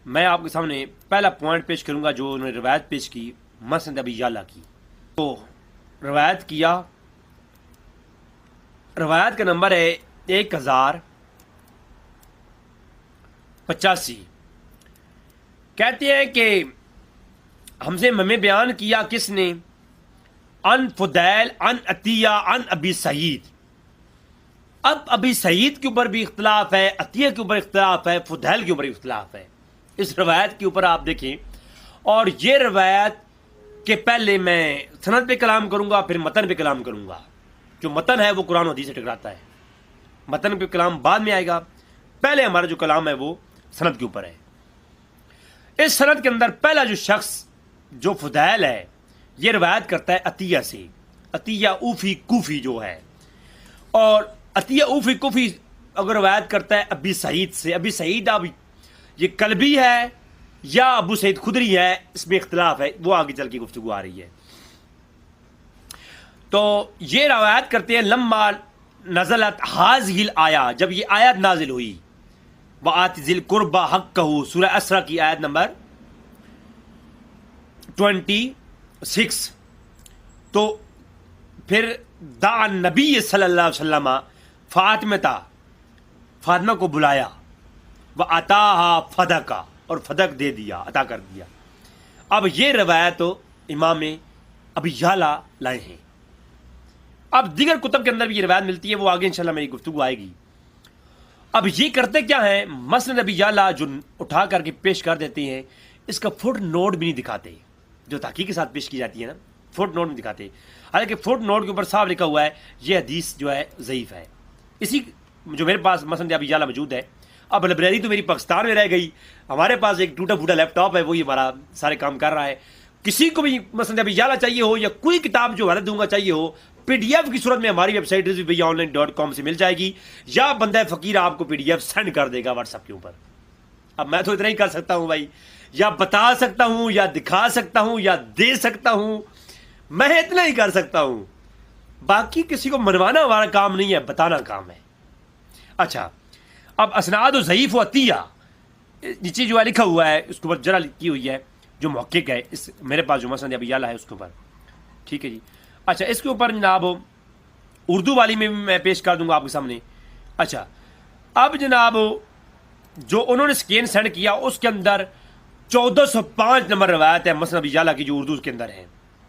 میں آپ کے سامنے پہلا پوائنٹ پیش کروں گا جو انہوں نے روایت پیش کی مسند ابی یعلا کی. تو روایت کیا، روایت کا نمبر ہے 1085. کہتے ہیں کہ ہمیں بیان کیا کس نے؟ ان فضیل ان عطیہ ان ابی سعید. اب ابی سعید کے اوپر بھی اختلاف ہے، عطیہ کے اوپر اختلاف ہے، فضیل کے اوپر اختلاف ہے. اس روایت کے اوپر آپ دیکھیں، اور یہ روایت کہ پہلے میں سند پہ کلام کروں گا پھر متن پہ کلام کروں گا. جو متن ہے وہ قرآن و حدیث سے ٹکراتا ہے، متن پہ کلام بعد میں آئے گا. پہلے ہمارا جو کلام ہے وہ سند کے اوپر ہے. اس سند کے اندر پہلا جو شخص جو فضیل ہے یہ روایت کرتا ہے عطیہ سے، عطیہ اوفی کوفی جو ہے. اور عطیہ اوفی کوفی اگر روایت کرتا ہے ابی سعید سے، ابی سعید اب یہ کلبی ہے یا ابو سعید خدری ہے، اس میں اختلاف ہے، وہ آگے چل کے گفتگو آ رہی ہے. تو یہ روایت کرتے ہیں لما نزلت ہذہ الآیہ، جب یہ آیت نازل ہوئی، وآت ذی القربى حقہ، سورہ اسرا کی آیت نمبر 26. تو پھر دعا النبی صلی اللہ علیہ وسلم فاطمہ کو بلایا، وَأَتَاهَا فَدَقَ، اور فدق دے دیا، عطا کر دیا. اب یہ روایت امام ابی یعلا لائے ہیں. اب دیگر کتب کے اندر بھی یہ روایت ملتی ہے، وہ آگے انشاءاللہ میری گفتگو آئے گی. اب یہ کرتے کیا ہیں، مسند ابی یعلا جو اٹھا کر کے پیش کر دیتے ہیں، اس کا فٹ نوٹ بھی نہیں دکھاتے. جو تحقیق کے ساتھ پیش کی جاتی ہے نا، فٹ نوٹ نہیں دکھاتے. حالانکہ فٹ نوٹ کے اوپر صاف لکھا ہوا ہے یہ حدیث جو ہے ضعیف ہے. اسی جو میرے پاس مسند ابی یعلا موجود ہے، اب لائبریری تو میری پاکستان میں رہ گئی، ہمارے پاس ایک ٹوٹا پھوٹا لیپ ٹاپ ہے، وہی ہمارا سارے کام کر رہا ہے. کسی کو بھی مسند ابی یعلا چاہیے ہو یا کوئی کتاب جو حالت دوں گا چاہیے ہو، پی ڈی ایف کی صورت میں ہماری ویب سائٹ رضویبھیاonline.com سے مل جائے گی، یا بندہ فقیر آپ کو پی ڈی ایف سینڈ کر دے گا واٹس ایپ کے اوپر. اب میں تو اتنا ہی کر سکتا ہوں بھائی، یا بتا سکتا ہوں یا دکھا سکتا ہوں یا دے سکتا ہوں، میں اتنا ہی کر سکتا ہوں. باقی کسی کو منوانا ہمارا کام نہیں ہے، بتانا کام ہے. اچھا، اب اسناد و ضعیف و عطیہ نیچے جو ہے لکھا ہوا ہے، اس کے اوپر جرا لکھی ہوئی ہے جو محقق ہے، اس میرے پاس جو مسند ابی یعلا ہے اس کے اوپر. ٹھیک ہے جی. اچھا، اس کے اوپر جناب اردو والی میں بھی میں پیش کر دوں گا آپ کے سامنے. اچھا، اب جناب جو انہوں نے سکین سینڈ کیا اس کے اندر 1405 نمبر روایت ہے مسند ابی یعلا کی، جو اردو کے اندر ہے.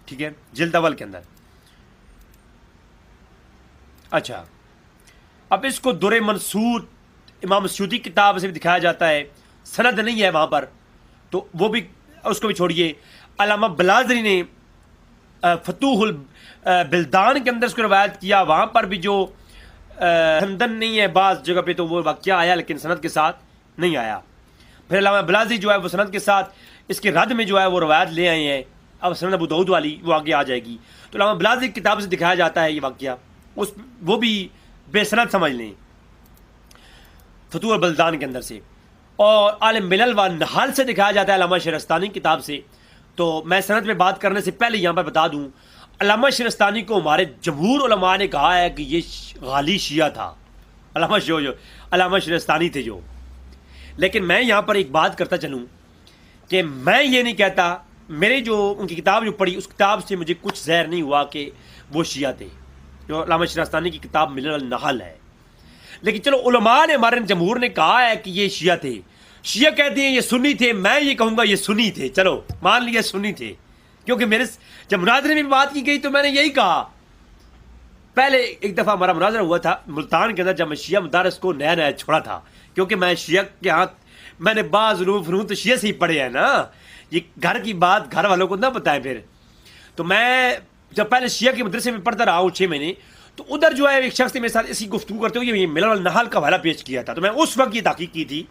ٹھیک ہے، جلد اول کے اندر. اچھا، اب اس کو در منصور امام سیوطی کتاب سے بھی دکھایا جاتا ہے، سند نہیں ہے وہاں پر، تو وہ بھی اس کو بھی چھوڑیے. علامہ بلازری نے فتوح البلدان کے اندر اس کو روایت کیا، وہاں پر بھی جو سندن نہیں ہے، بعض جگہ پہ تو وہ واقعہ آیا لیکن سند کے ساتھ نہیں آیا. پھر علامہ بلازری جو ہے وہ سند کے ساتھ اس کے رد میں جو ہے وہ روایت لے آئے ہیں. اب سند ابو داؤد والی وہ آگے آ جائے گی. تو علامہ بلازری کی کتاب سے دکھایا جاتا ہے یہ واقعہ، وہ بھی بے سند سمجھ لیں، فتوح البلدان کے اندر سے. اور عالم ملل و نحال سے دکھایا جاتا ہے علامہ شہرستانی کتاب سے. تو میں سند میں بات کرنے سے پہلے یہاں پر بتا دوں، علامہ شہرستانی کو ہمارے جمہور علماء نے کہا ہے کہ یہ غالی شیعہ تھا، علامہ شہرستانی تھے جو. لیکن میں یہاں پر ایک بات کرتا چلوں کہ میں یہ نہیں کہتا، میرے جو ان کی کتاب جو پڑھی اس کتاب سے مجھے کچھ ظاہر نہیں ہوا کہ وہ شیعہ تھے. جو علامہ شہرستانی کی کتاب ملل النحل ہے، لیکن چلو علماء نے ہمارے جمہور نے کہا ہے کہ یہ شیعہ تھے. شیعہ کہتے ہیں یہ سنی تھے، میں یہ کہوں گا یہ سنی تھے. چلو مان لیا سنی تھے، کیونکہ میرے جب مناظرے میں بات کی گئی تو میں نے یہی کہا. پہلے ایک دفعہ ہمارا مناظرہ ہوا تھا ملتان کے اندر، جب میں شیعہ مدارس کو نیا نیا چھوڑا تھا، کیونکہ میں شیعہ کے ہاتھ میں نے بعض علوم فنون تو شیعہ سے ہی پڑھے ہیں نا، یہ گھر کی بات گھر والوں کو نہ بتائیں. پھر تو میں جب پہلے شیعہ کے مدرسے میں پڑھتا رہا ہوں 6 مہینے، تو ادھر جو ہے ایک شخص نے میرے ساتھ اسی گفتگو کرتے ہوئے یہ ملل النحل کا حوالہ پیش کیا تھا. تو میں اس وقت یہ تحقیق کی تھی،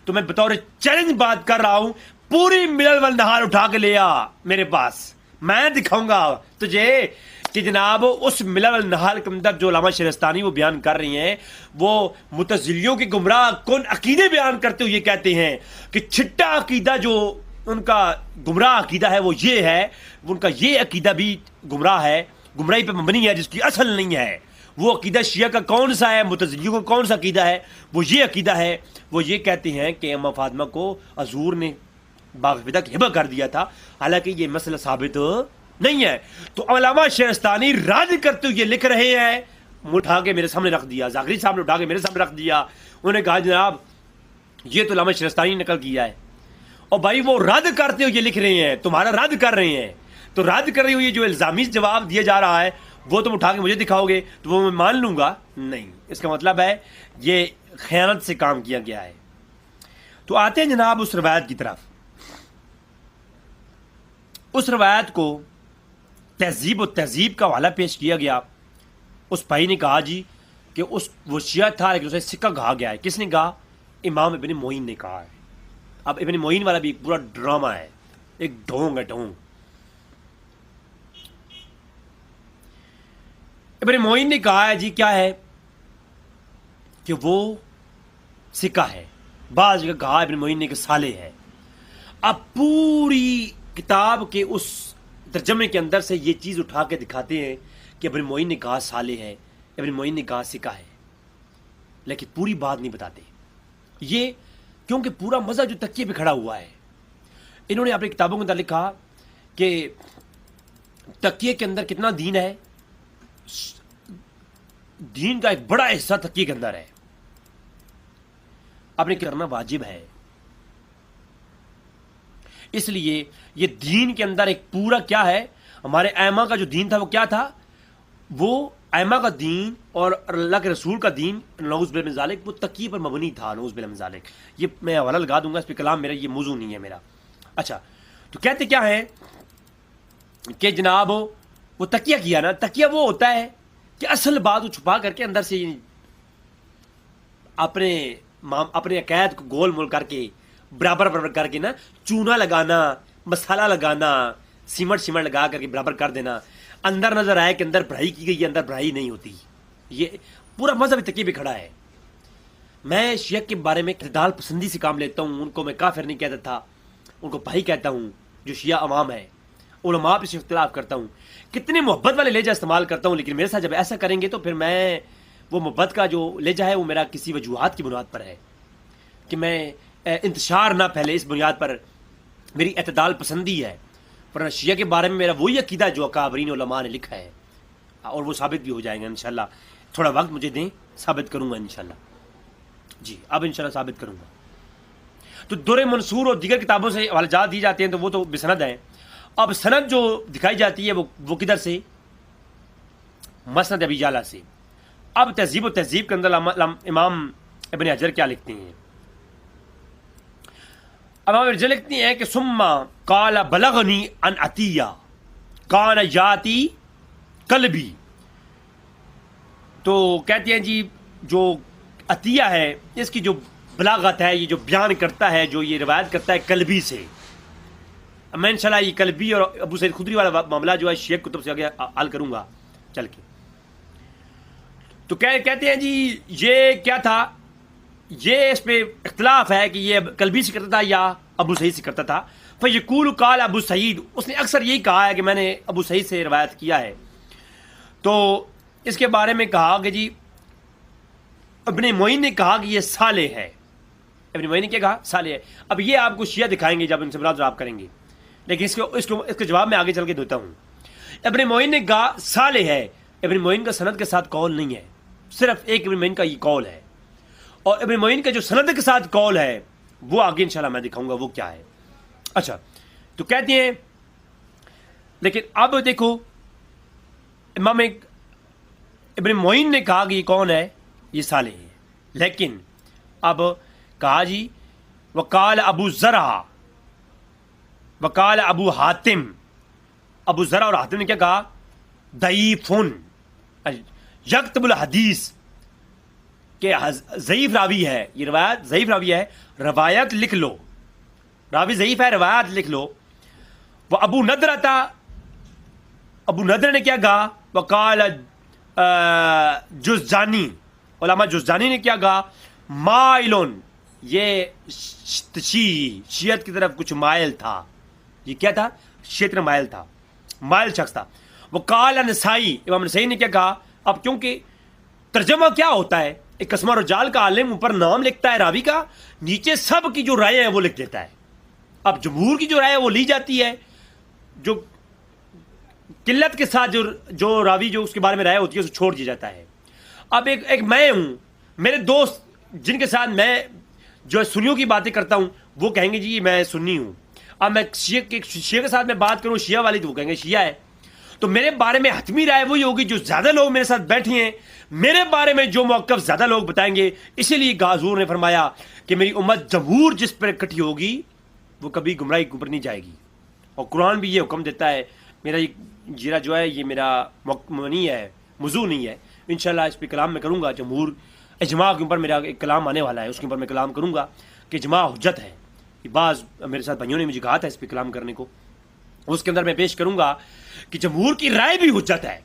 تو میں بطور چیلنج بات کر رہا ہوں، پوری ملل النحل اٹھا کے لیا میرے پاس، میں دکھاؤں گا تجھے کہ جناب اس ملل النحل کے اندر جو علامہ شہرستانی وہ بیان کر رہی ہیں، وہ متزلیوں کے گمراہ کن عقیدے بیان کرتے ہوئے کہتے ہیں کہ چھٹا عقیدہ جو ان کا گمراہ عقیدہ ہے وہ یہ ہے، ان کا یہ عقیدہ بھی گمراہ ہے، گمراہی پہ مبنی ہے، جس کی اصل نہیں ہے. وہ عقیدہ شیعہ کا کون سا ہے، معتزلیوں کا کون سا عقیدہ ہے؟ وہ یہ عقیدہ ہے، وہ یہ کہتے ہیں کہ اماں فاطمہ کو حضور نے باغ فدا کی ہبہ کر دیا تھا، حالانکہ یہ مسئلہ ثابت نہیں ہے۔ تو علامہ شہرستانی رد کرتے ہوئے یہ لکھ رہے ہیں، اٹھا کے میرے سامنے رکھ دیا، ذاکری صاحب نے اٹھا کے میرے سامنے رکھ دیا، انہوں نے کہا جناب یہ تو علامہ شہرستانی نے نقل کیا ہے، اور بھائی وہ رد کرتے ہوئے یہ لکھ رہے ہیں، تمہارا رد کر رہے ہیں، تو رد کر رہے ہوئے جو الزامی جواب دیا جا رہا ہے وہ تم اٹھا کے مجھے دکھاؤ گے تو وہ میں مان لوں گا؟ نہیں، اس کا مطلب ہے یہ خیانت سے کام کیا گیا ہے۔ تو آتے ہیں جناب اس روایت کی طرف۔ اس روایت کو تہذیب و تہذیب کا حوالہ پیش کیا گیا۔ اس بھائی نے کہا جی کہ وہ شیعہ تھا لیکن اسے سکہ کہا گیا ہے۔ کس نے کہا؟ امام ابن معین نے کہا ہے۔ اب ابن معین والا بھی ایک پورا ڈرامہ ہے، ایک ڈھونگ ہے، ڈھونگ۔ ابن معین نے کہا ہے جی کیا ہے کہ وہ سکہ ہے، بعض جگہ کہا ابن معین نے کہ صالح ہے۔ اب پوری کتاب کے اس ترجمے کے اندر سے یہ چیز اٹھا کے دکھاتے ہیں کہ ابن معین نے کہا صالح ہے، ابن معین نے کہا سکہ ہے، لیکن پوری بات نہیں بتاتے۔ یہ کیونکہ پورا مذہب جو تکیے پہ کھڑا ہوا ہے، انہوں نے اپنی کتابوں کے اندر لکھا کہ تکیے کے اندر کتنا دین ہے، دین کا ایک بڑا حصہ تکیے کے اندر ہے، اپنے کرنا واجب ہے۔ اس لیے یہ دین کے اندر ایک پورا کیا ہے، ہمارے ائمہ کا جو دین تھا وہ کیا تھا؟ وہ ائمہ کا دین اور اللہ کے رسول کا دین نعوذ باللہ من ذالک وہ تقیہ پر مبنی تھا، نعوذ باللہ من ذالک۔ یہ میں حوالہ لگا دوں گا، اس پہ کلام میرا یہ موضوع نہیں ہے میرا۔ اچھا، تو کہتے کیا ہے کہ جناب وہ تقیہ کیا نا، تقیہ وہ ہوتا ہے کہ اصل بات وہ چھپا کر کے اندر سے اپنے عقائد کو گول مول کر کے برابر کر کے نا چونا لگانا، مسالہ لگانا، سیمٹ لگا کر کے برابر کر دینا، اندر نظر آئے کہ اندر بڑھائی کی گئی ہے، اندر بڑھائی نہیں ہوتی۔ یہ پورا مذہب تقیہ پہ کھڑا ہے۔ میں شیعہ کے بارے میں اعتدال پسندی سے کام لیتا ہوں، ان کو میں کافر نہیں کہتا تھا، ان کو بھائی کہتا ہوں جو شیعہ عوام ہے۔ علماء پہ سے اختلاف کرتا ہوں، کتنے محبت والے لہجہ استعمال کرتا ہوں، لیکن میرے ساتھ جب ایسا کریں گے تو پھر میں وہ محبت کا جو لہجہ ہے وہ میرا کسی وجوہات کی بنیاد پر ہے کہ میں انتشار نہ پھیلے، اس بنیاد پر میری اعتدال پسندی ہے۔ ورنہ شیعہ کے بارے میں میرا وہی عقیدہ جو اکابرین علماء نے لکھا ہے، اور وہ ثابت بھی ہو جائیں گے انشاءاللہ۔ تھوڑا وقت مجھے دیں، ثابت کروں گا انشاءاللہ۔ جی اب انشاءاللہ ثابت کروں گا۔ تو در منصور اور دیگر کتابوں سے حوالہ جات دی جاتے ہیں تو وہ تو بسند ہیں۔ اب سند جو دکھائی جاتی ہے وہ کدھر سے؟ مسند ابی یعلا سے۔ اب تہذیب و تہذیب کے اندر امام ابن حجر کیا لکھتے ہیں؟ امام ابن حجر لکھتے ہیں کہ ثم قال بلغنی ان عطیہ کان یاتی قلبی۔ تو کہتے ہیں جی جو عطیہ ہے اس کی جو بلاغت ہے، یہ جو بیان کرتا ہے، جو یہ روایت کرتا ہے قلبی سے۔ میں انشاءاللہ یہ قلبی اور ابو سعید خدری والا معاملہ جو ہے شیعہ کتب سے آگے حل کروں گا چل کے۔ تو کہتے ہیں جی یہ کیا تھا، یہ اس پہ اختلاف ہے کہ یہ قلبی سے کرتا تھا یا ابو سعید سے کرتا تھا۔ فیقول قال ابو سعید، اس نے اکثر یہی کہا ہے کہ میں نے ابو سعید سے روایت کیا ہے۔ تو اس کے بارے میں کہا کہ جی ابن معین نے کہا کہ یہ صالح ہے۔ ابن معین نے کیا کہا؟ صالح ہے۔ اب یہ آپ کو شیعہ دکھائیں گے جب ان سے مناظرہ آپ کریں گے، لیکن اس کا جواب میں آگے چل کے دیتا ہوں۔ ابن معین نے کہا صالح ہے۔ ابن معین کا سند کے ساتھ قول نہیں ہے، صرف ایک ابن معین کا یہ قول ہے، اور ابن معین کا جو سند کے ساتھ قول ہے وہ آگے انشاءاللہ میں دکھاؤں گا وہ کیا ہے۔ اچھا، تو کہتے ہیں لیکن اب دیکھو امام ابن معین نے کہا کہ یہ کون ہے؟ یہ صالح ہے، لیکن اب کہا جی وقال ابو زرع وقال ابو حاتم، ابو زرع اور حاتم نے کیا کہا؟ ضعیفن یکتب الحدیث، کہ ضعیف راوی ہے، یہ روایت ضعیف راوی ہے، روایت لکھ لو، راوی ضعیف ہے، روایت لکھ لو۔ وہ ابو ندر تھا، ابو ندر نے کیا کہا؟ وقال جزجانی، علامہ جزجانی نے کیا کہا؟ مائلون، یہ شیعت کی طرف کچھ مائل تھا، یہ کیا تھا؟ شیعت مائل تھا، مائل شخص تھا۔ وقال نسائی، امام نسائی نے کیا کہا؟ اب کیونکہ ترجمہ کیا ہوتا ہے؟ ایک اسماء الرجال کا عالم اوپر نام لکھتا ہے راوی کا، نیچے سب کی جو رائے ہیں وہ لکھ دیتا ہے. اب جمہور کی جو رائے ہے وہ لی جاتی ہے، جو قلت کے ساتھ جو راوی جو اس کے بارے میں رائے ہوتی ہے اسے چھوڑ دیا جاتا ہے. اب ایک میں ہوں، میرے دوست جن کے ساتھ میں جو سنیوں کی باتیں کرتا ہوں وہ کہیں گے جی میں سنی ہوں. اب میں شیعہ کے ساتھ میں بات کروں شیعہ والی تو وہ کہیں گے شیعہ ہے. تو میرے بارے میں حتمی رائے وہی ہوگی جو زیادہ لوگ میرے ساتھ بیٹھے ہیں، میرے بارے میں جو موقف زیادہ لوگ بتائیں گے. اسی لیے حضور نے فرمایا کہ میری امت جمہور جس پر اکٹھی ہوگی وہ کبھی گمراہی کے اوپر نہیں جائے گی. اور قرآن بھی یہ حکم دیتا ہے. میرا یہ جیرا جو ہے یہ میرا نہیں ہے، موضوع نہیں ہے. انشاءاللہ اس پہ کلام میں کروں گا. جمہور اجماع کے اوپر میرا ایک کلام آنے والا ہے، اس کے اوپر میں کلام کروں گا کہ اجماع حجت ہے. بعض میرے ساتھ بھائیوں نے مجھے کہا تھا اس پہ کلام کرنے کو، اس کے اندر میں پیش کروں گا کہ جمہور کی رائے بھی حجت ہے.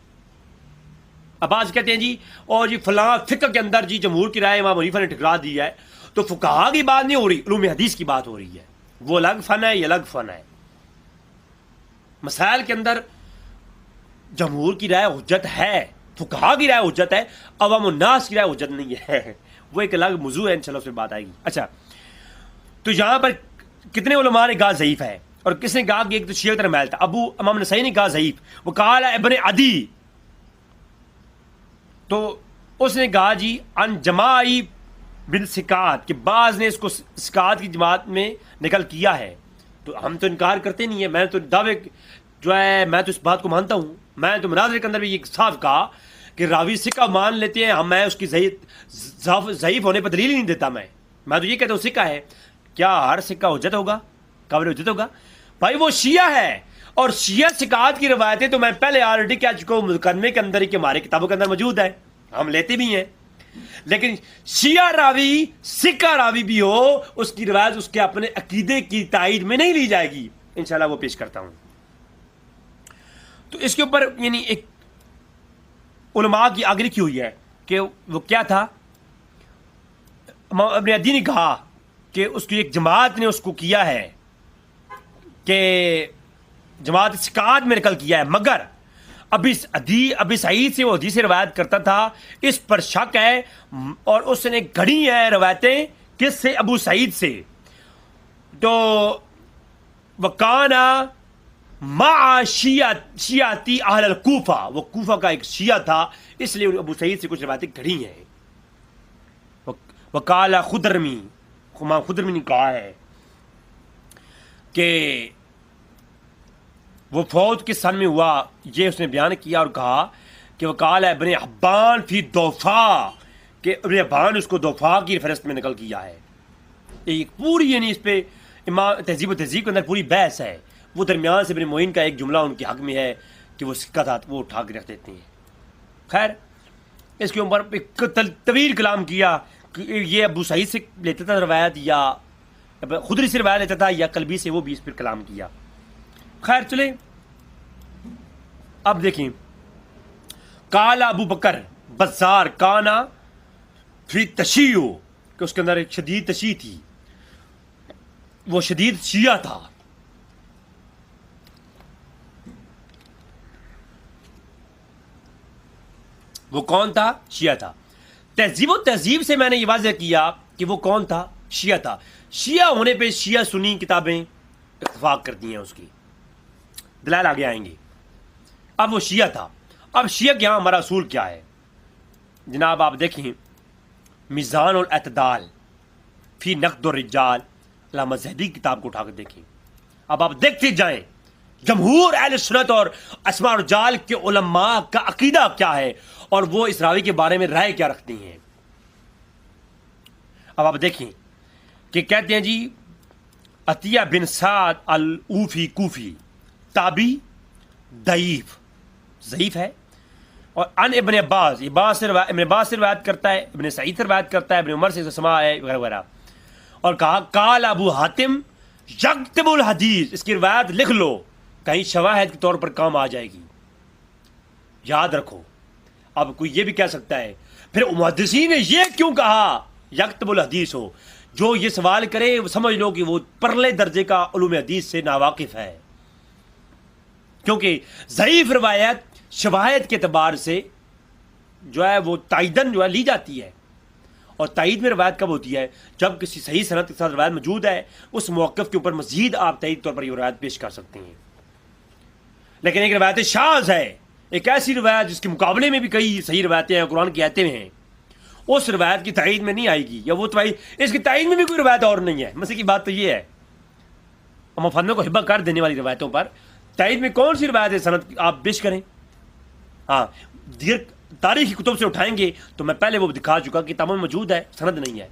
اب بعض کہتے ہیں جی اور جی فلاں فقہ کے اندر جی جمہور کی رائے امام حنیفہ نے ٹھکرا دی ہے، تو فقہا کی بات نہیں ہو رہی، علوم حدیث کی بات ہو رہی ہے. وہ الگ فن ہے، یہ الگ فن ہے. مسائل کے اندر جمہور کی رائے حجت ہے، فقہا کی رائے حجت ہے، عوام الناس کی رائے حجت نہیں ہے. وہ ایک الگ موضوع ہے، انشاءاللہ اس پہ بات آئے گی. اچھا، تو یہاں پر کتنے علماء نے کہا ضعیف ہے اور کس نے کہا کہ ایک تو شیعہ کی طرح میل تھا. امام نسائی نے کہا ضعیف، وہ قال ابن عدی، تو اس نے کہا جی ان جماعی بن سکات کہ بعض نے اس کو سکات کی جماعت میں نقل کیا ہے. تو ہم تو انکار کرتے نہیں ہیں، میں تو دعوے جو ہے میں تو اس بات کو مانتا ہوں. میں تو مناظرے کے اندر بھی یہ صاف کہا کہ راوی سکہ مان لیتے ہیں ہم، میں اس کی ضعیف ہونے پر دلیل ہی نہیں دیتا. میں تو یہ کہتا ہوں سکہ ہے. کیا ہر سکہ حجت ہوگا، قابل حجت ہوگا؟ بھائی وہ شیعہ ہے، اور شیعہ سکات کی روایتیں تو میں پہلے آلریڈی کہہ چکا ہوں مقدمے کے اندر ہی کہ ہماری کتابوں کے اندر موجود ہے، ہم لیتے بھی ہیں. لیکن شیعہ راوی سکہ راوی بھی ہو، اس کی روایت اس کے اپنے عقیدے کی تائید میں نہیں لی جائے گی. انشاءاللہ وہ پیش کرتا ہوں. تو اس کے اوپر یعنی ایک علماء کی آگے لکھی ہوئی ہے کہ وہ کیا تھا. ابن عدی نے کہا کہ اس کی ایک جماعت نے اس کو کیا ہے کہ جماعت سکات میں نقل کیا ہے، مگر ابی سعید سے وہ حدیث سے روایت کرتا تھا، اس پر شک ہے اور اس نے گھڑی ہیں روایتیں کس سے؟ ابو سعید سے. تو وکانا مع شیعتی اہل الکوفہ، وہ کوفہ کا ایک شیعہ تھا، اس لیے ابو سعید سے کچھ روایتیں گھڑی ہیں. وقال خدرمی، امام خدرمی نے کہا ہے کہ وہ فوت کس سن میں ہوا، یہ اس نے بیان کیا اور کہا کہ وقال ابن حبان فی دوفا، کہ ابن حبان اس کو دوفا کی فہرست میں نقل کیا ہے. ایک پوری یعنی اس پہ امام تہذیب و تہذیب کے اندر پوری بحث ہے. وہ درمیان سے ابن معین کا ایک جملہ ان کے حق میں ہے کہ وہ سکہ تھا وہ اٹھا کے رکھ دیتے ہیں. خیر اس کے اوپر ایک طویل کلام کیا کہ یہ ابو سعید سے لیتا تھا روایت یا خدری سے روایت لیتا تھا یا قلبی سے، وہ بھی اس پر کلام کیا. خیر چلیں اب دیکھیں. قال ابو بکر بزار کانا فی تشیع، کہ اس کے اندر ایک شدید تشیع تھی، وہ شدید شیعہ تھا. وہ کون تھا؟ شیعہ تھا. تہذیب و تہذیب سے میں نے یہ واضح کیا کہ وہ کون تھا؟ شیعہ تھا. شیعہ ہونے پہ شیعہ سنی کتابیں اتفاق کرتی ہیں، اس کی دلائل آگے آئیں گے. اب وہ شیعہ تھا. اب شیعہ کے یہاں ہمارا اصول کیا ہے جناب؟ آپ دیکھیں میزان الاعتدال فی نقد الرجال، علامہ ذہبی کی کتاب کو اٹھا کے دیکھیں. اب آپ دیکھتے جائیں جمہور اہل سنت اور اسماء الرجال کے علماء کا عقیدہ کیا ہے اور وہ اس راوی کے بارے میں رائے کیا رکھتی ہیں. اب آپ دیکھیں کہ کہتے ہیں جی عطیہ بن سعد العوفی کوفی تابی ضعیف ہے. اور ان ابن عباس ابن عباس سے روایت کرتا ہے، ابن سعید سے روایت کرتا ہے، ابن عمر سے سماع ہے وغیرہ وغیرہ. اور کہا قال ابو حاتم یکتب الحدیث، اس کی روایت لکھ لو کہیں شواہد کے طور پر کام آ جائے گی، یاد رکھو. اب کوئی یہ بھی کہہ سکتا ہے پھر محدثین نے یہ کیوں کہا یکتب الحدیث ہو؟ جو یہ سوال کرے وہ سمجھ لو کہ وہ پرلے درجے کا علوم حدیث سے ناواقف ہے، کیونکہ ضعیف روایت شواہد کے اعتبار سے جو ہے وہ تائیدن جو ہے لی جاتی ہے. اور تائید میں روایت کب ہوتی ہے؟ جب کسی صحیح سند کے ساتھ روایت موجود ہے، اس موقف کے اوپر مزید آپ تائید طور پر یہ روایت پیش کر سکتے ہیں. لیکن ایک روایت شاذ ہے، ایک ایسی روایت جس کے مقابلے میں بھی کئی صحیح روایتیں ہیں، قرآن کی آیتیں ہیں، اس روایت کی تائید میں نہیں آئے گی، یا وہ اس کی تائید میں بھی کوئی روایت اور نہیں ہے. مسئلے کی بات تو یہ ہے، ہم مفہوموں کو ہبہ کر دینے والی روایتوں پر تائید میں کون سی روایت ہے سند آپ پیش کریں. ہاں دیر تاریخی کتب سے اٹھائیں گے تو میں پہلے وہ دکھا چکا کہ کتابوں میں موجود ہے، سند نہیں ہے.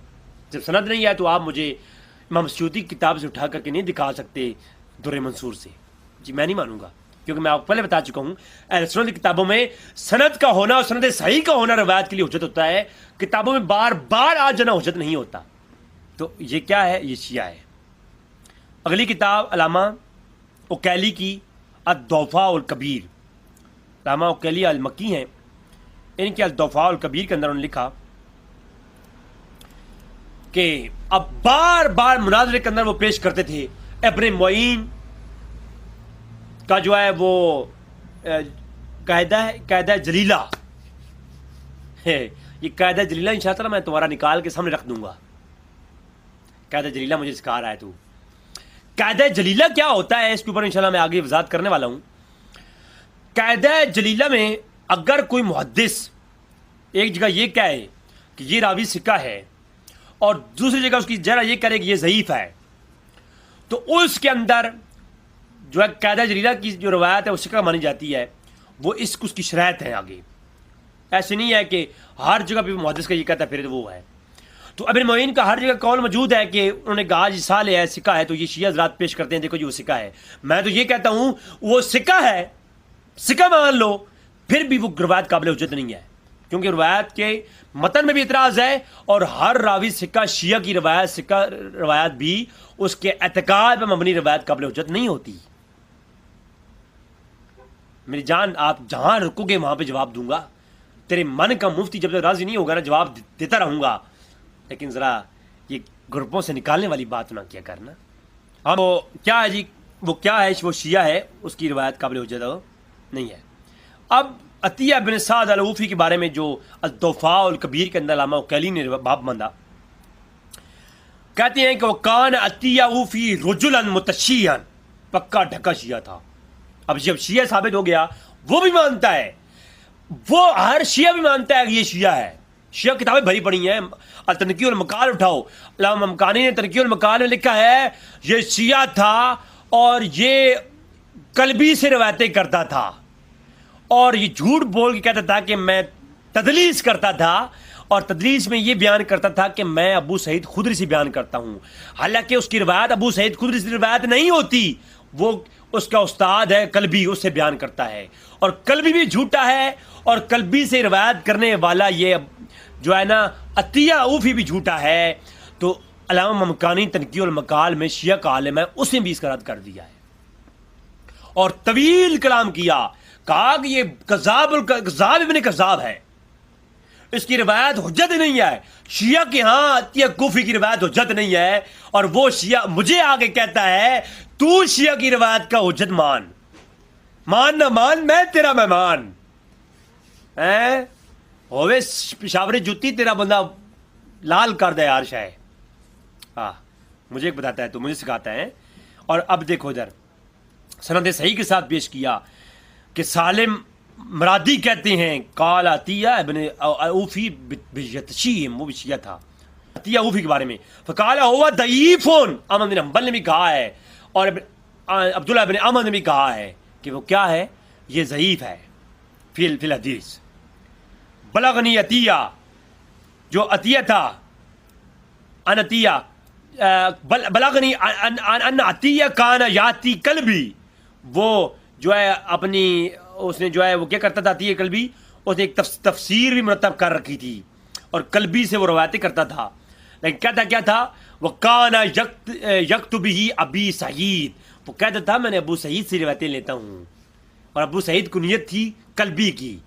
جب سند نہیں ہے تو آپ مجھے امام سیوطی کی کتاب سے اٹھا کر کے نہیں دکھا سکتے در منصور سے. جی میں نہیں مانوں گا، کیونکہ میں آپ کو پہلے بتا چکا ہوں اہل سنت کی کتابوں میں سند کا ہونا اور سند صحیح کا ہونا روایت کے لیے حجت ہوتا ہے. کتابوں میں بار بار آ جانا حجت نہیں ہوتا. تو یہ کیا ہے؟ یہ شیعہ ہے. اگلی کتاب علامہ اوکیلی کی الضعفاء الکبیر، علامہ اوکیلی المکی ہیں، ان کے الضعفاء الکبیر کے اندر انہوں نے لکھا کہ اب بار بار مناظرے کے اندر وہ پیش کرتے تھے ابن معین کا جو ہے وہ قاعدہ جلیلہ ہے. یہ قاعدہ جلیلہ انشاءاللہ میں تمہارا نکال کے سامنے رکھ دوں گا. قاعدہ جلیلہ مجھے سکھا رہا ہے تو قاعدہ جلیلہ کیا ہوتا ہے اس کے اوپر انشاءاللہ میں آگے وضاحت کرنے والا ہوں. قاعدہ جلیلہ میں اگر کوئی محدث ایک جگہ یہ کہے کہ یہ راوی ثقہ ہے اور دوسری جگہ اس کی جرح یہ کرے کہ یہ ضعیف ہے، تو اس کے اندر جو ہے قاعدہ جلیلہ کی جو روایت ہے وہ ثقہ مانی جاتی ہے. وہ اس کی شرائط ہے. آگے ایسے نہیں ہے کہ ہر جگہ پہ محدث کا یہ کہتا ہے پھر وہ ہے. تو ابن معین کا ہر جگہ قول موجود ہے کہ انہوں نے کہا جی صالح ہے، ثقہ ہے، تو یہ شیعہ حضرات پیش کرتے ہیں دیکھو جی وہ ثقہ ہے. میں تو یہ کہتا ہوں وہ ثقہ ہے، ثقہ مان لو، پھر بھی وہ روایت قابل حجت نہیں ہے، کیونکہ روایت کے متن میں بھی اعتراض ہے اور ہر راوی ثقہ شیعہ کی روایت ثقہ روایت بھی اس کے اعتقاد پر مبنی روایت قابل حجت نہیں ہوتی. میری جان آپ جہاں رکو گے وہاں پہ جواب دوں گا. تیرے من کا مفتی جب تک راضی نہیں ہوگا نا جواب دیتا رہوں گا، لیکن ذرا یہ گروپوں سے نکالنے والی بات نہ کیا کرنا. اب وہ کیا ہے جی، وہ کیا ہے، وہ شیعہ ہے، اس کی روایت قابل حجت نہیں ہے. اب عطیہ بن سعد العوفی کے بارے میں جو الضعفاء الکبیر کے اندر علامہ اوکیلی نے باب باندھا، کہتے ہیں کہ وہ کان عطیہ اوفی رجلا متشیعا، پکا ڈھکا شیعہ تھا. اب جب شیعہ ثابت ہو گیا، وہ بھی مانتا ہے، وہ ہر شیعہ بھی مانتا ہے کہ یہ شیعہ ہے. شیعہ کتابیں بھری پڑی ہیں، التنقیح والمقال اٹھاؤ، علامہ ممکانی نے تنقیح والمقال میں لکھا ہے یہ شیعہ تھا اور یہ قلبی سے روایتیں کرتا تھا اور یہ جھوٹ بول کے کہتا تھا کہ میں تدلیس کرتا تھا، اور تدلیس میں یہ بیان کرتا تھا کہ میں ابو سعید خدری سے بیان کرتا ہوں، حالانکہ اس کی روایت ابو سعید خدری سے روایت نہیں ہوتی، وہ اس کا استاد ہے قلبی، اس سے بیان کرتا ہے، اور قلبی بھی جھوٹا ہے، اور قلبی سے روایت کرنے والا یہ جو ہے نا عطیہ اوفی بھی جھوٹا ہے. تو علامہ ممکانی تنقیح المقال میں شیعہ کا عالم ہے، اس نے بھی اس کا رد کر دیا ہے اور طویل کلام کیا، کہا کہ یہ کذاب ابن کذاب ہے، اس کی روایت حجت نہیں ہے. شیعہ کے ہاں عطیہ کوفی کی روایت حجت نہیں ہے، اور وہ شیعہ مجھے آگے کہتا ہے تو شیعہ کی روایت کا حجت مان نہ مان، میں تیرا مہمان ہوئے پشاوری جوتی تیرا بندہ لال کر دے یار شاہ. ہاں مجھے ایک بتاتا ہے تو مجھے سکھاتا ہے. اور اب دیکھو ادھر سند صحیح کے ساتھ پیش کیا کہ سالم مرادی کہتے ہیں قال عطیہ ابن اوفی بیتشیم، وہ بھی شیعہ تھا، عطیہ اوفی کے بارے میں، فقال ہوا ضعیف، احمد بن حنبل نے بھی کہا ہے اور عبداللہ بن احمد نے بھی کہا ہے کہ وہ کیا ہے، یہ ضعیف ہے فی الحدیث. بلغنی عطیہ، جو عطیہ تھا، ان عطیہ بلغنی ان عطیہ کان یاتی قلبی، وہ جو ہے اپنی اس نے جو ہے وہ کیا کرتا تھا عطیہ قلبی، اس نے ایک تفسیر بھی مرتب کر رکھی تھی اور قلبی سے وہ روایتیں کرتا تھا، لیکن کہتا کیا تھا، وہ کانا یکتبہ ابی سعید، وہ کہتا تھا میں نے ابو سعید سے روایتیں لیتا ہوں، اور ابو سعید کنیت تھی قلبی کی،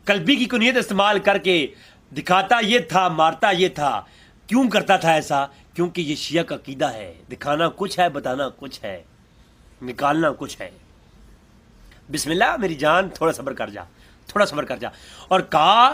قلبی کی کنیت استعمال کر کے دکھاتا یہ تھا، مارتا یہ تھا. کیوں کرتا تھا ایسا؟ کیونکہ یہ شیعہ کا عقیدہ ہے، دکھانا کچھ ہے، بتانا کچھ ہے، نکالنا کچھ ہے. بسم اللہ میری جان، تھوڑا صبر کر جا، تھوڑا صبر کر جا. اور کہا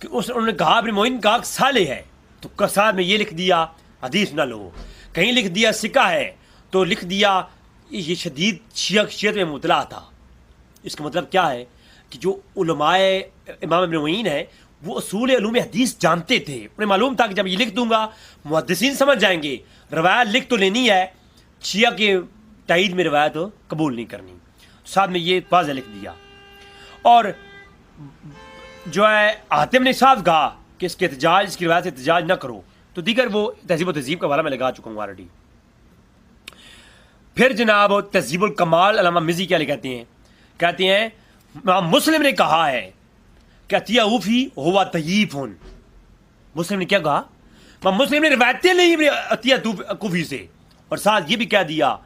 کہ انہوں نے کہا ابن معین کہا صالح ہے تو کساد میں یہ لکھ دیا حدیث نہ لو، کہیں لکھ دیا سکہ ہے تو لکھ دیا یہ شدید شیعت میں مبتلا تھا۔ اس کا مطلب کیا ہے کہ جو علماء امام ابن معین ہے وہ اصول علوم حدیث جانتے تھے، انہیں معلوم تھا کہ جب یہ لکھ دوں گا محدثین سمجھ جائیں گے، روایت لکھ تو لینی ہے، شیعہ کے تائید میں روایت قبول نہیں کرنی، ساتھ میں یہ واضح لکھ دیا۔ اور جو ہے حاتم نے صاف کہا کہ اس کے احتجاج، اس کی روایت سے احتجاج نہ کرو، تو دیگر وہ تہذیب و تہذیب کا حوالہ میں لگا چکا ہوں آلریڈی۔ پھر جناب تہذیب الکمال علامہ مزی کیا کہتے ہیں؟ کہتے ہیں امام مسلم نے کہا ہے کہ عطیہ اوفی ہوا طیب ہن، مسلم نے کیا کہا؟ امام مسلم نے روایتیں لی عطیہ کوفی سے، اور ساتھ یہ بھی کہہ دیا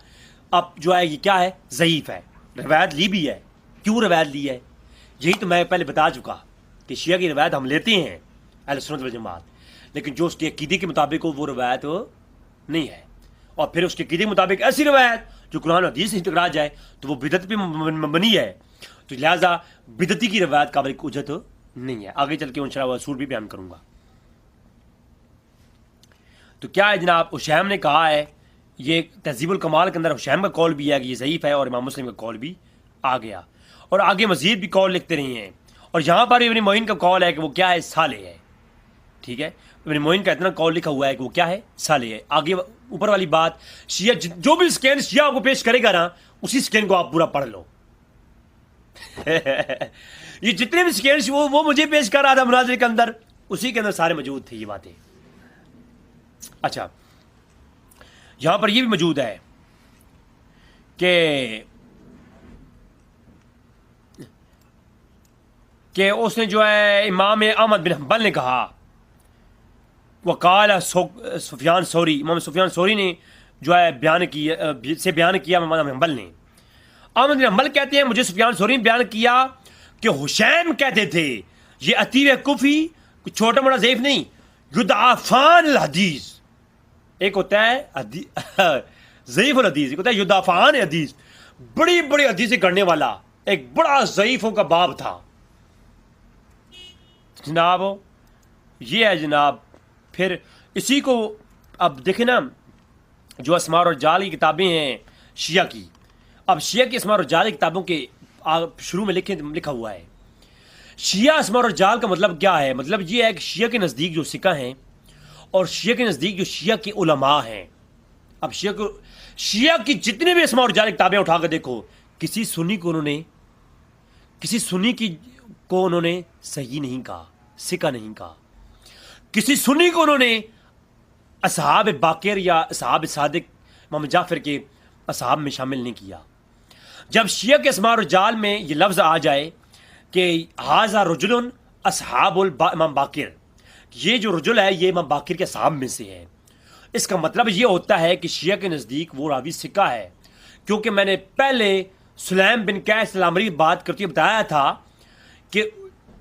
اب جو ہے یہ کیا ہے، ضعیف ہے، روایت لی بھی ہے۔ کیوں روایت لی ہے؟ یہی تو میں پہلے بتا چکا کہ شیعہ کی روایت ہم لیتے ہیں اہل سنت والجماعت، لیکن جو اس کے عقیدے کے مطابق ہو وہ روایت نہیں ہے، اور پھر اس کے عقیدے کے مطابق ایسی روایت جو قرآن و حدیث سے ٹکرا جائے تو وہ بدعت پہ مبنی ہے، تو لہٰذا بدعتی کی روایت قابل اجت نہیں ہے۔ آگے چل کے انشاءاللہ وہ اصول بھی بیان کروں گا۔ تو کیا ہے جناب، حشیم نے کہا ہے، یہ تہذیب الکمال کے اندر حشیم کا قول بھی ہے کہ یہ ضعیف ہے، اور امام مسلم کا قول بھی آ گیا، اور آگے مزید بھی قول لکھتے رہے ہیں، اور یہاں پر ابن معین کا قول ہے کہ وہ کیا ہے، صالح ہے۔ ٹھیک ہے، ابن معین کا اتنا قول لکھا ہوا ہے کہ وہ کیا ہے، صالح ہے۔ آگے اوپر والی بات، شیعہ جو بھی سکین شیعہ کو پیش کرے گا نا، اسی سکین کو آپ پورا پڑھ لو۔ یہ جتنے بھی سکین وہ مجھے پیش کر رہا تھا مناظرے کے اندر، اسی کے اندر سارے موجود تھے یہ باتیں۔ اچھا، یہاں پر یہ بھی موجود ہے کہ اس نے جو ہے امام احمد بن حنبل نے کہا، وقال سفیان ثوری، امام سفیان ثوری نے جو ہے بیان کیا امام حنبل نے۔ احمد بن حنبل کہتے ہیں مجھے سفیان ثوری نے بیان کیا کہ حشیم کہتے تھے یہ عطیہ کفی چھوٹا موٹا ضعیف نہیں، یدعفان الحدیث، ایک ہوتا ہے ضعیف الحدیث، ایک ہوتا ہے یدعفان حدیث، بڑی بڑی حدیثیں کرنے والا ایک بڑا ضعیفوں کا باب تھا جناب۔ یہ ہے جناب۔ پھر اسی کو اب دیکھیں نا، جو اسماء اور رجال کی کتابیں ہیں شیعہ کی، اب شیعہ کی اسماء اور رجال کی کتابوں کے شروع میں لکھا ہوا ہے شیعہ اسماء اور رجال کا مطلب کیا ہے؟ مطلب یہ ہے کہ شیعہ کے نزدیک جو سکہ ہیں، اور شیعہ کے نزدیک جو شیعہ کے علماء ہیں، اب شیعہ کی جتنے بھی اسماء اور رجال کی کتابیں اٹھا کے دیکھو، کسی سنی کو انہوں نے صحیح نہیں کہا، سکہ نہیں کہا، کسی سنی کو انہوں نے اصحاب باقر یا اصحاب صادق امام جعفر کے اصحاب میں شامل نہیں کیا۔ جب شیعہ کے اسماء اور رجال میں یہ لفظ آ جائے کہ ھذا رجل اصحاب امام باقر، یہ جو رجل ہے یہ امام باقر کے اصحاب میں سے ہے، اس کا مطلب یہ ہوتا ہے کہ شیعہ کے نزدیک وہ راوی سکہ ہے، کیونکہ میں نے پہلے سلیم بن قیس العمری بات کرتے ہوئے بتایا تھا کہ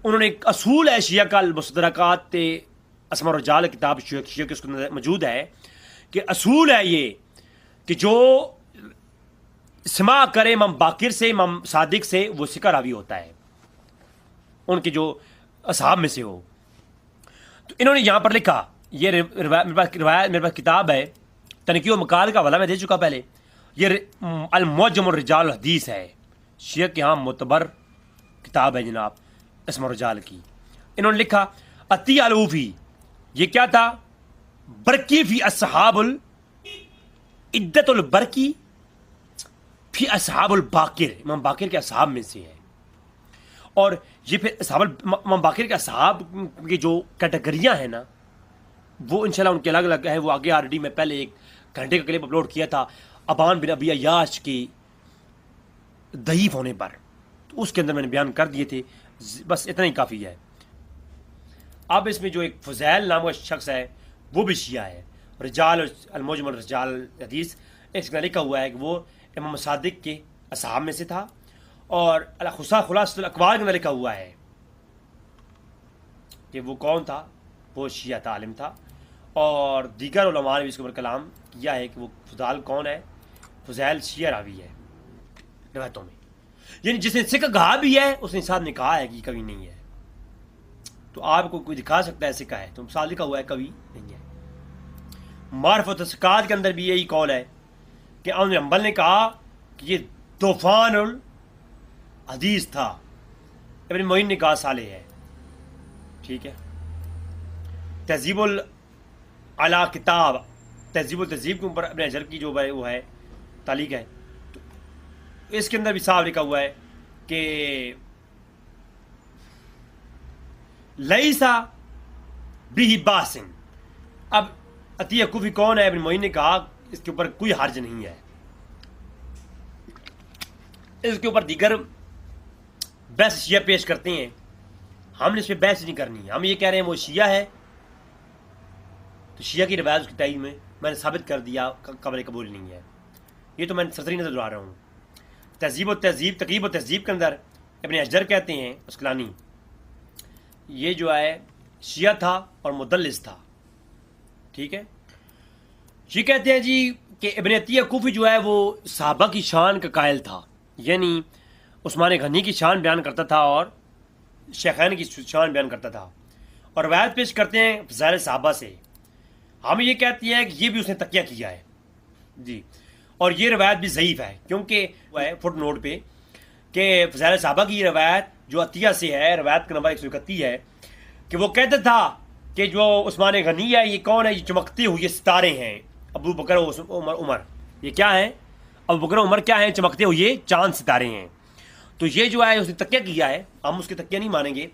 انہوں نے ایک اصول ہے شیعہ کا، المستدرکات اسماء رجال کتاب شیعہ کے اس کے موجود ہے کہ اصول ہے یہ کہ جو سماع کرے امام باقر سے، امام صادق سے، وہ سکہ راوی ہوتا ہے، ان کے جو اصحاب میں سے ہو۔ تو انہوں نے یہاں پر لکھا، یہ روایت میرے پاس کتاب ہے، تنقیح و مقال کا حوالہ میں دے چکا پہلے، یہ المعجم الرجال الحدیث ہے، شیعہ کے ہاں معتبر کتاب ہے جناب اسماء الرجال کی۔ انہوں نے لکھا عطیہ الوفی، یہ کیا تھا؟ برکی فی اصحاب عدت البرکی فی اصحاب الباقر، امام باقر کے اصحاب میں سے ہے، اور یہ پھر امام باقر کے اصحاب کی جو کیٹیگریاں ہیں نا، وہ انشاءاللہ ان کے الگ الگ ہے، وہ آگے آلریڈی میں پہلے 1 گھنٹے کا کلپ اپلوڈ کیا تھا ابان بن ابی عیاش کی ضعیف ہونے پر، تو اس کے اندر میں نے بیان کر دیے تھے، بس اتنا ہی کافی ہے۔ اب اس میں جو ایک فضیل نام کا شخص ہے وہ بھی شیعہ ہے، رجال المعجم الرجال حدیث، اس کا لکھا ہوا ہے کہ وہ امام صادق کے اصحاب میں سے تھا، اور خلاصۃ الاقوال کے اندر لکھا ہوا ہے کہ وہ کون تھا، وہ شیعہ تھا، عالم تھا، اور دیگر علماء نے بھی اس کے اوپر کلام کیا ہے کہ وہ فضال کون ہے، فضیل شیعہ راوی ہے روایتوں میں، یعنی جس نے سکہ کہا بھی ہے اس نے ساتھ نے کہا ہے کہ یہ کبھی نہیں ہے۔ تو آپ کو کوئی دکھا سکتا ہے ایسے کا ہے؟ تو مثال لکھا ہوا ہے، کبھی نہیں ہے۔ معرف و تسقات کے اندر بھی یہی قول ہے کہ احمد بن حنبل نے کہا کہ یہ طوفان الحدیث تھا، ابن معین نے کہا صالح ہے، ٹھیک ہے۔ تہذیب العلا کتاب، تہذیب التہذیب کے اوپر ابن حجر کی جو ہے وہ ہے تعلیق ہے، تو اس کے اندر بھی صاف لکھا ہوا ہے کہ لیسا بھی باسن۔ اب عطیہ کوفی کون ہے؟ ابن معین نے کہا اس کے اوپر کوئی حرج نہیں ہے، اس کے اوپر دیگر بحث شیعہ پیش کرتے ہیں، ہم نے اس پہ بحث نہیں کرنی، ہم یہ کہہ رہے ہیں وہ شیعہ ہے تو شیعہ کی روایت اس کی تائید میں نے ثابت کر دیا قابل قبول نہیں ہے۔ یہ تو میں نے سرسری نظر دہرا رہا ہوں۔ تہذیب و تہذیب، تقریب و تہذیب کے اندر ابن حجر کہتے ہیں اسقلانی، یہ جو ہے شیعہ تھا اور مدلس تھا، ٹھیک ہے۔ یہ کہتے ہیں جی کہ ابن عطیہ کوفی جو ہے وہ صحابہ کی شان کا قائل تھا، یعنی عثمان غنی کی شان بیان کرتا تھا اور شیخین کی شان بیان کرتا تھا، اور روایت پیش کرتے ہیں فضائل صحابہ سے۔ ہم یہ کہتے ہیں کہ یہ بھی اس نے تقیہ کیا ہے جی، اور یہ روایت بھی ضعیف ہے، کیونکہ وہ ہے فٹ نوٹ پہ کہ فضائل صحابہ کی یہ روایت جو عطیہ سے ہے، روایت کا نمبر 131 ہے، کہ وہ کہتا تھا کہ جو عثمان غنی ہے یہ کون ہے؟ یہ چمکتے ہوئے ستارے ہیں، ابو بکر عمر یہ کیا ہیں؟ ابو بکر عمر کیا ہیں؟ چمکتے ہوئے چاند ستارے ہیں۔ تو یہ جو ہے اس نے تقیہ کیا ہے، ہم اس کے تقیہ نہیں مانیں گے،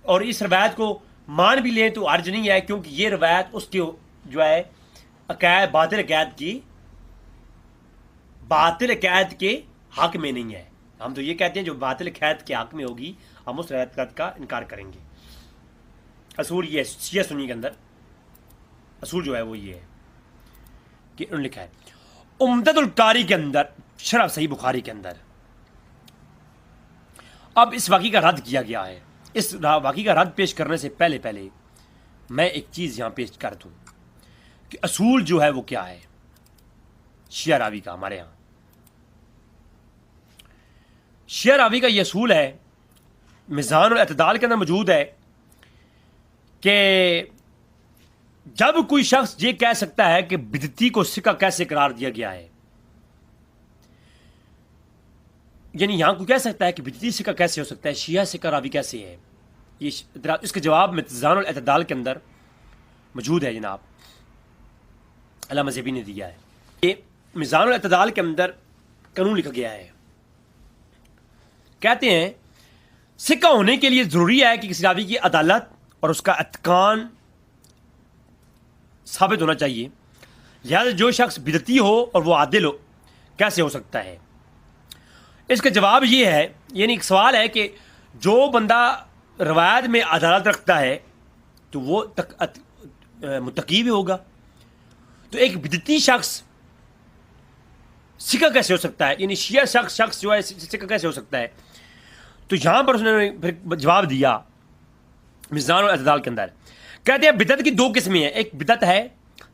اور اس روایت کو مان بھی لیں تو حرج نہیں ہے، کیونکہ یہ روایت اس کے جو ہے عقائد باطل عقائد کے حق میں نہیں ہے۔ ہم تو یہ کہتے ہیں جو باطل عقائد کے حق میں ہوگی ہم اس روایت کا انکار کریں گے۔ اصول یہ ہے شیعہ سنی کے اندر، اصول جو ہے وہ یہ ہے کہ انہوں نے لکھا ہے عمدۃ القاری کے اندر، شرح صحیح بخاری کے اندر۔ اب اس واقعے کا رد کیا گیا ہے، اس واقعے کا رد پیش کرنے سے پہلے میں ایک چیز یہاں پیش کر دوں کہ اصول جو ہے وہ کیا ہے شیعہ راوی کا۔ ہمارے ہاں شیعہ راوی کا یہ اصول ہے، میزان الاعتدال کے اندر موجود ہے، کہ جب کوئی شخص یہ کہہ سکتا ہے کہ بدعتی کو سکہ کیسے قرار دیا گیا ہے، یعنی یہاں کوئی کہہ سکتا ہے کہ بدعتی سکہ کیسے ہو سکتا ہے، شیعہ سکہ راوی کیسے ہے، یہ اس کے جواب میزان الاعتدال کے اندر موجود ہے جناب، علامہ زیبی نے دیا ہے۔ یہ میزان الاعتدال کے اندر قانون لکھا گیا ہے، کہتے ہیں سکہ ہونے کے لیے ضروری ہے کہ کسی راوی کی عدالت اور اس کا اتقان ثابت ہونا چاہیے، لہذا جو شخص بدعتی ہو اور وہ عادل ہو کیسے ہو سکتا ہے؟ اس کا جواب یہ ہے، یعنی ایک سوال ہے کہ جو بندہ روایت میں عدالت رکھتا ہے تو وہ متقی بھی ہوگا، تو ایک بدعتی شخص سکہ کیسے ہو سکتا ہے، یعنی شیعہ شخص جو ہے سکہ کیسے ہو سکتا ہے؟ تو یہاں پر اس نے پھر جواب دیا میزان الاعتدال کے اندر، کہتے ہیں بدعت کی دو قسمیں ہیں، ایک بدعت ہے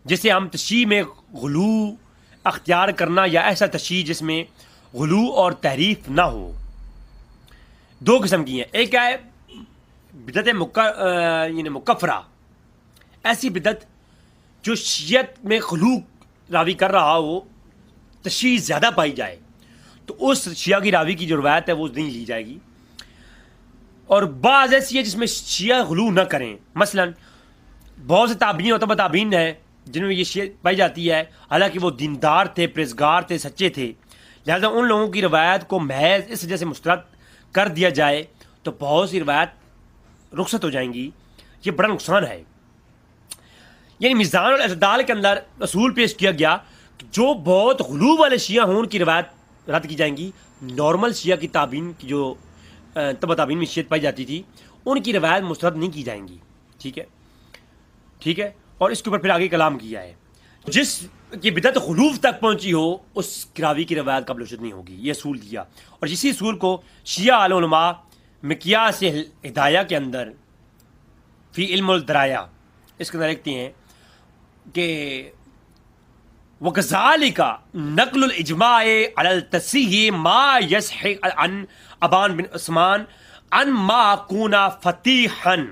جسے ہم تشیع میں غلو اختیار کرنا، یا ایسا تشیع جس میں غلو اور تحریف نہ ہو، دو قسم کی ہیں۔ ایک ہے بدعت یعنی مکفرہ، ایسی بدعت جو شیعت میں غلو راوی کر رہا ہو، تشیع زیادہ پائی جائے تو اس شیعہ کی راوی کی جو روایت ہے وہ نہیں لی جائے گی، اور بعض ایسی ہے جس میں شیعہ غلو نہ کریں، مثلا بہت سے تابعین معتبر تابعین ہیں جن میں یہ شیعہ پائی جاتی ہے، حالانکہ وہ دیندار تھے، پرہیزگار تھے، سچے تھے، لہذا ان لوگوں کی روایت کو محض اس وجہ سے مسترد کر دیا جائے تو بہت سی روایت رخصت ہو جائیں گی، یہ بڑا نقصان ہے۔ یعنی میزان الاعتدال کے اندر اصول پیش کیا گیا کہ جو بہت غلو والے شیعہ ہوں ان کی روایت رد کی جائیں گی، نارمل شیعہ کی تابعین کی جو تبع تابعین میں شیعت پائی جاتی تھی ان کی روایت مسترد نہیں کی جائیں گی، ٹھیک ہے۔ اور اس کے اوپر پھر آگے کلام کیا ہے، جس کی بدعت غلو تک پہنچی ہو اس راوی کی روایت قابل رشد نہیں ہوگی، یہ اصول دیا۔ اور اسی اصول کو شیعہ علماء مقیاس ہدایہ کے اندر فی علم الدرایہ اس کے اندر لکھتے ہیں کہ وَكَذَلِكَ نَقْلُ الْإِجْمَاعِ عَلَى الْتَصْحِيحِ مَا يَصْحُ عَنْ ابان بن عثمان عن ما كُونَ فَتِيحًا،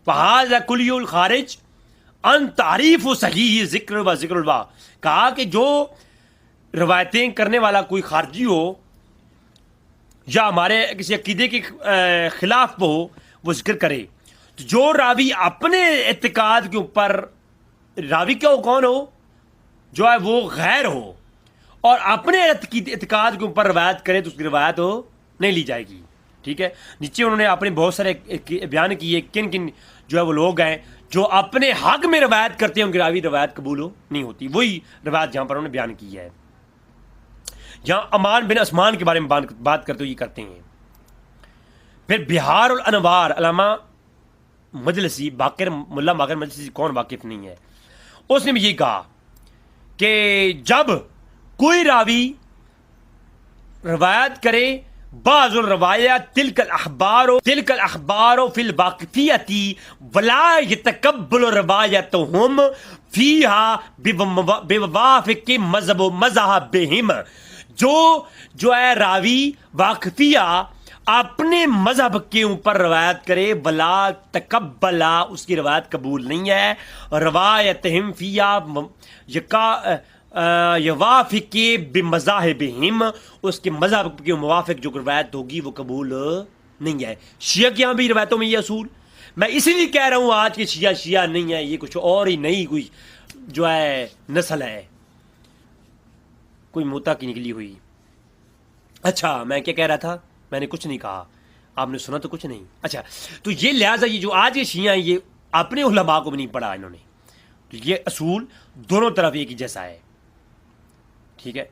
فہذا کلیہ الخارج ان تعریف و صحیح ذکر و ذکر الوا، کہا کہ جو روایتیں کرنے والا کوئی خارجی ہو یا ہمارے کسی عقیدے کے خلاف ہو وہ ذکر کرے، تو جو راوی اپنے اعتقاد کے اوپر، راوی کیا ہو، کون ہو، جو ہے وہ غیر ہو اور اپنے اعتقاد کے اوپر روایت کرے تو اس کی روایت ہو نہیں لی جائے گی. ٹھیک ہے. نیچے انہوں نے اپنے بہت سارے بیان کیے کن کن جو ہے وہ لوگ ہیں جو اپنے حق میں روایت کرتے ہیں، ان کی راوی روایت قبول نہیں ہوتی. وہی روایت جہاں پر انہوں نے بیان کی ہے. جہاں امان بن عثمان کے بارے میں بات کرتے ہوئے یہ کرتے ہیں. پھر بہار الانوار، علامہ مجلسی، ملا باقر مجلسی کون واقف نہیں ہے، اس نے بھی یہ کہا کہ جب کوئی راوی روایت کرے بعض الروایات تلک الاخبار فی الواقفیتی ولا یتقبل روایتهم فیہا بوافق مذہب و مذہبہم، جو ہے راوی واقفیہ اپنے مذہب کے اوپر روایت کرے ولا تقبلا، اس کی روایت قبول نہیں ہے، روایتہم فیہا یوافق بمذاہبہم، اس کے مذہب کے موافق جو روایت ہوگی وہ قبول نہیں ہے. شیعہ کے یہاں بھی روایتوں میں یہ اصول، میں اسی لیے کہہ رہا ہوں آج کے شیعہ نہیں ہے، یہ کچھ اور ہی نئی کوئی جو ہے نسل ہے، کوئی موتا کی نکلی ہوئی. اچھا میں کیا کہہ رہا تھا، میں نے کچھ نہیں کہا، آپ نے سنا تو کچھ نہیں. اچھا تو یہ لہٰذا یہ جو آج کے شیعہ ہیں یہ اپنے علماء کو بھی نہیں پڑھا انہوں نے، تو یہ اصول دونوں طرف ایک ہی جیسا ہے. ٹھیک ہے.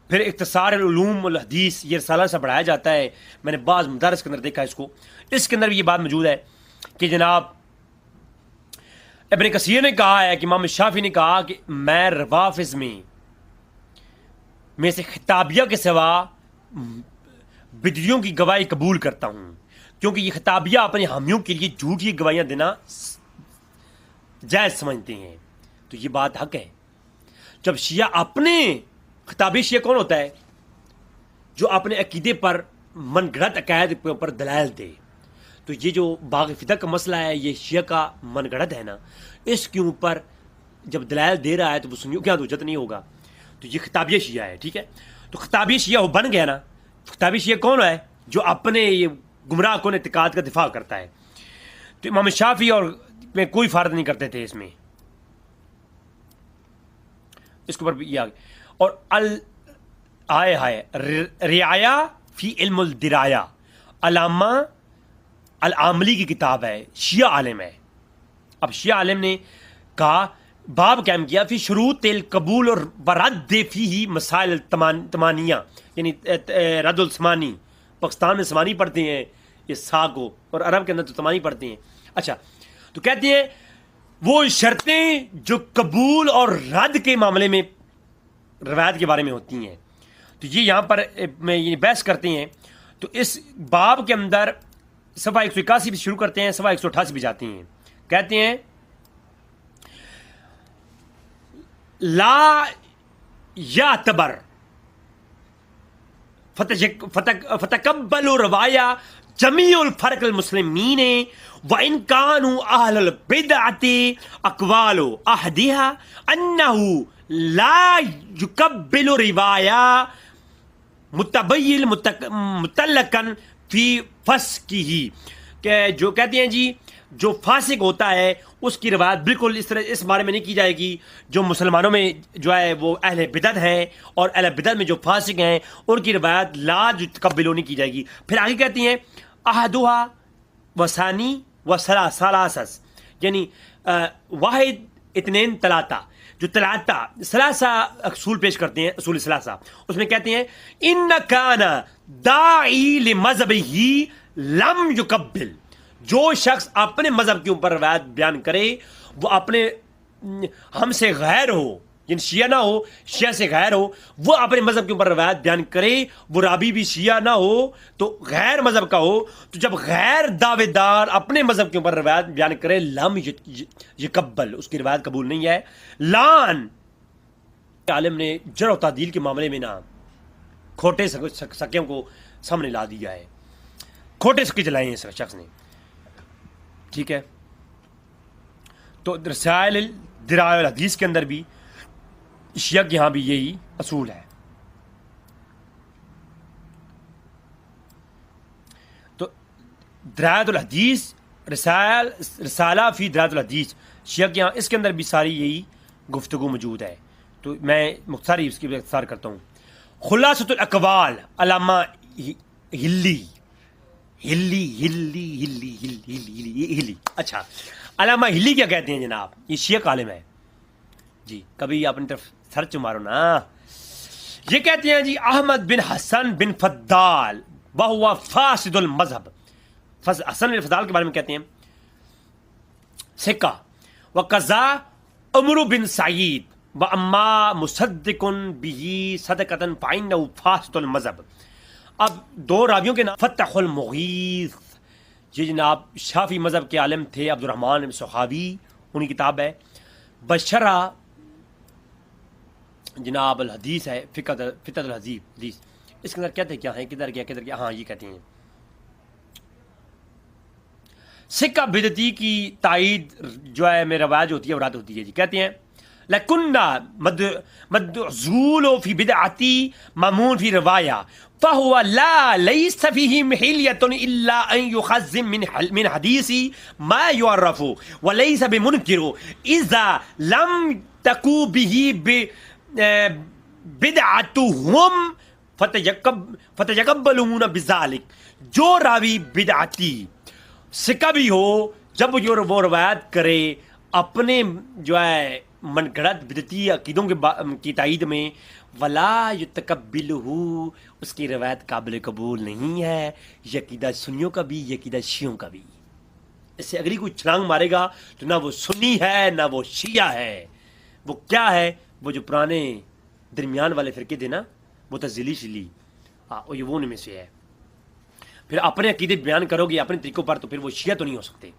پھر اختصار العلوم الحدیث یہ رسالہ سے پڑھایا جاتا ہے، میں نے بعض مدارس کے اندر دیکھا اس کو، اس کے اندر بھی یہ بات موجود ہے کہ جناب ابن کثیر نے کہا ہے کہ امام شافعی نے کہا کہ میں روافظ میں سے خطابیہ کے سوا بدعیوں کی گواہی قبول کرتا ہوں، کیونکہ یہ خطابیہ اپنے حامیوں کے لیے جھوٹی گواہیاں دینا جائز سمجھتے ہیں. تو یہ بات حق ہے. جب شیعہ اپنے خطابی شیعہ کون ہوتا ہے؟ جو اپنے عقیدے پر من گھڑت عقائد کے اوپر دلائل دے. تو یہ جو باغ فتح کا مسئلہ ہے یہ شیعہ کا من گھڑت ہے نا، اس کے اوپر جب دلائل دے رہا ہے تو وہ سنیوں کیا حجت نہیں ہوگا. تو یہ خطابیہ شیعہ ہے. ٹھیک ہے. تو خطابیہ شیعہ وہ بن گیا نا. خطابی شیعہ کون ہے؟ جو اپنے یہ گمراہ کن اعتقاد کا دفاع کرتا ہے. تو امام شافعی اور میں کوئی فرق نہیں کرتے تھے اس میں، اس کے اوپر بھی یہ آگے. اور رعایا فی علم الدرایا، علامہ العاملی کی کتاب ہے، شیعہ عالم ہے. اب شیعہ عالم نے کہا، باب قائم کیا فی شروط القبول اور رد فیہ مسائل التمانیہ، یعنی رد الثمانی. پاکستان میں ثمانی پڑھتے ہیں یہ سا کو، اور عرب کے اندر تو تمانی پڑھتے ہیں. اچھا تو کہتے ہیں وہ شرطیں جو قبول اور رد کے معاملے میں روایت کے بارے میں ہوتی ہیں. تو یہ یہاں پر میں یہ بحث کرتے ہیں. تو اس باب کے اندر صفحہ 181 بھی شروع کرتے ہیں، صفحہ 188 بھی جاتے ہیں. کہتے ہیں لا یعتبر فتقبل روایا جمیع الفرق المسلمین وان كانوا اهل البدعة اقوال احدها انه لا يقبل روایا متبین متعلقا فی فسقہ، کہ جو کہتے ہیں جی جو فاسق ہوتا ہے اس کی روایت بالکل اس طرح اس بارے میں نہیں کی جائے گی جو مسلمانوں میں جو ہے وہ اہل بدعت ہیں، اور اہل بدعت میں جو فاسق ہیں ان کی روایت لا تقبل نہیں کی جائے گی. پھر آگے کہتے ہیں احدھا وثانی و ثلاثس، یعنی واحد اثنین ثلاثہ، جو ثلاثہ اصول پیش کرتے ہیں، اصول ثلاثہ، اس میں کہتے ہیں ان کان داعی لمذہبہ لم یقبل، جو شخص اپنے مذہب کے اوپر روایت بیان کرے وہ اپنے ہم سے غیر ہو، یعنی شیعہ نہ ہو، شیعہ سے غیر ہو، وہ اپنے مذہب کے اوپر روایت بیان کرے، وہ راوی بھی شیعہ نہ ہو تو غیر مذہب کا ہو، تو جب غیر دعوے دار اپنے مذہب کے اوپر روایت بیان کرے لم یقبل، اس کی روایت قبول نہیں ہے. لان عالم نے جرح و تعدیل کے معاملے میں نا کھوٹے سکیوں کو سامنے لا دیا ہے، کھوٹے سکے چلائے ہیں اس شخص نے. ٹھیک ہے. تو رسائل درایہ الحدیث کے اندر بھی شیعہ کے یہاں بھی یہی اصول ہے. تو درایہ الحدیث رسالہ فی درایہ الحدیث شیعہ کے یہاں اس کے اندر بھی ساری یہی گفتگو موجود ہے. تو میں مختصر اس کی اختصار کرتا ہوں. خلاصۃ الاقوال علامہ ہلی اچھا علامہ ہلی کیا کہتے ہیں جناب؟ یہ شیعہ عالم ہے جی. کبھی اپنی طرف سرچ مارو نا. یہ کہتے ہیں جی احمد بن حسن بن فضال وہو فاسد المذہب. حسن بن فضال کے بارے میں کہتے ہیں سکہ وقضا عمرو بن سعید واما مصدق به صدقۃ فانه فاسد المذہب. اب دو راویوں کے نام فتح المغیث یہ جناب شافعی مذہب کے عالم تھے عبد الرحمن بن سخاوی، انہی کتاب ہے. بشرہ جناب الحدیث ہے فقہ الحدیث، اس کے اندر کہتے کیا ہیں کدھر گیا ہاں یہ کہتے ہیں سکہ بدعتی کی تائید جو ہے میں روایت ہوتی ہے ورات ہوتی ہے جی. کہتے ہیں لکنہ مدعزول فی بدعتی مامون فی روایہ فہو لا لیس فیہ محلیۃ الا ان یخزم من حدیثی ما یعرف ولیس بمنکر اذا لم تکو بہ بدعتہم فتیقبلون بذالک. جو راوی بدعتی سکہ بھی ہو جب وہ روایت کرے اپنے جو ہے من گھڑت بدعتی عقیدوں کی تائید میں ولا یتقبلہ اس کی روایت قابل قبول نہیں ہے. یہ عقیدہ سنیوں کا بھی یہ عقیدہ شیعوں کا بھی. اس سے اگلی کوئی چھلانگ مارے گا تو نہ وہ سنی ہے نہ وہ شیعہ ہے. وہ کیا ہے؟ وہ جو پرانے درمیان والے فرقے تھے نا معتزلی شلی وہ ان میں سے ہے. پھر اپنے عقیدے بیان کرو گے اپنے طریقوں پر تو پھر وہ شیعہ تو نہیں ہو سکتے.